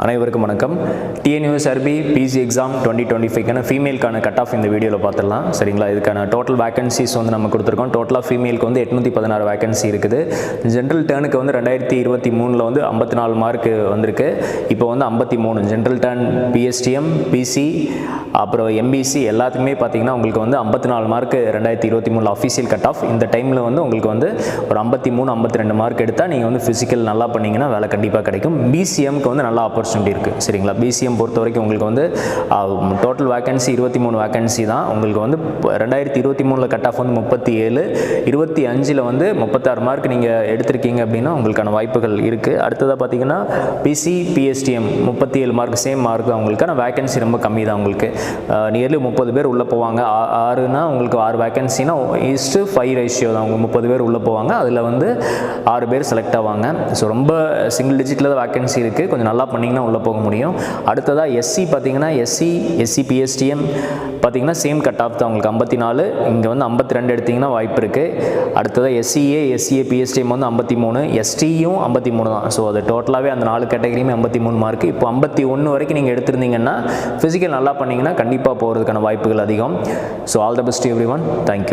அனைவருக்கும் வணக்கம். TNUSRB PC exam 2025க்கான ஃபீமேலுக்கான கட் ஆஃப் இந்த வீடியோவில் பார்த்துடலாம். சரிங்களா? இதுக்கான டோட்டல் வேகன்சிஸ் வந்து நம்ம கொடுத்துருக்கோம். டோட்டலாக ஃபீமேலுக்கு வந்து 816 வேகன்சி இருக்குது. ஜென்ரல் டேர்னுக்கு வந்து 2023 வந்து 54 மார்க் வந்திருக்கு. இப்போ வந்து 53 ஜென்ரல் டேர்ன், பிஎஸ்டிஎம், பிசி, அப்புறம் எம்பிசி எல்லாத்துக்குமே பார்த்தீங்கன்னா உங்களுக்கு வந்து 54 மார்க் 2023 அஃபீஷியல் கட் ஆஃப். இந்த டைமில் வந்து உங்களுக்கு வந்து ஒரு 53 52 மார்க் எடுத்தால் நீங்கள் வந்து ஃபிசிக்கல் நல்லா பண்ணிங்கன்னா வேலை கண்டிப்பாக கிடைக்கும். பிசிஎம்க்கு வந்து நல்லா ஆப்பர்ச்சுனிட்டி இருக்குது. சரிங்களா? பிசிஎம் பொறுத்த வரைக்கும் உங்களுக்கு வந்து டோட்டல் வேகன்சி 23 வேகன்சி தான். உங்களுக்கு வந்து 2023 கட் ஆஃப் வந்து 37, 25 வந்து 36 மார்க் நீங்கள் எடுத்திருக்கீங்க அப்படின்னா உங்களுக்கான வாய்ப்புகள் இருக்குது. அடுத்ததாக பார்த்தீங்கன்னா PC, PSTM 37 mark same mark தான் உங்களுக்கு. ஆனால் வேகன்சி ரொம்ப கம்மி தான் உங்களுக்கு. நியர்லி 30 பேர் உள்ளே போவாங்க. 6னா உங்களுக்கு 6 வேகன்சினா 1:5 ரேஷியோ தான். உங்களுக்கு 30 பேர் உள்ளே போவாங்க. அதில் வந்து 6 பேர் செலக்ட் ஆவாங்க. ஸோ ரொம்ப சிங்கிள் டிஜிட்டில் தான் வேகன்சி இருக்குது. கொஞ்சம் நல்லா பண்ணிங்கன்னா உள்ளே போக முடியும். அடுத்ததாக எஸ்சி பார்த்தீங்கன்னா எஸ்சி பிஎஸ்டிஎம் பார்த்தீங்கன்னா சேம் கட் ஆஃப் தான் உங்களுக்கு 54. இங்கே வந்து 52 எடுத்திங்கன்னா வாய்ப்பு இருக்குது. அடுத்ததாக எஸ்சிஏ பிஎஸ்டிஎம் வந்து 53, எஸ்டியும் 53 தான். ஸோ அது டோட்டலாகவே அந்த 4 கேட்டகரியுமே 53 மார்க். இப்போ 51 வரைக்கும் நீங்கள் எடுத்திருந்தீங்கன்னா ஃபிசிக்கல் நல்லா பண்ணிங்கன்னா கண்டிப்பாக போகிறதுக்கான வாய்ப்புகள் அதிகம். So all the best every one. Thank you.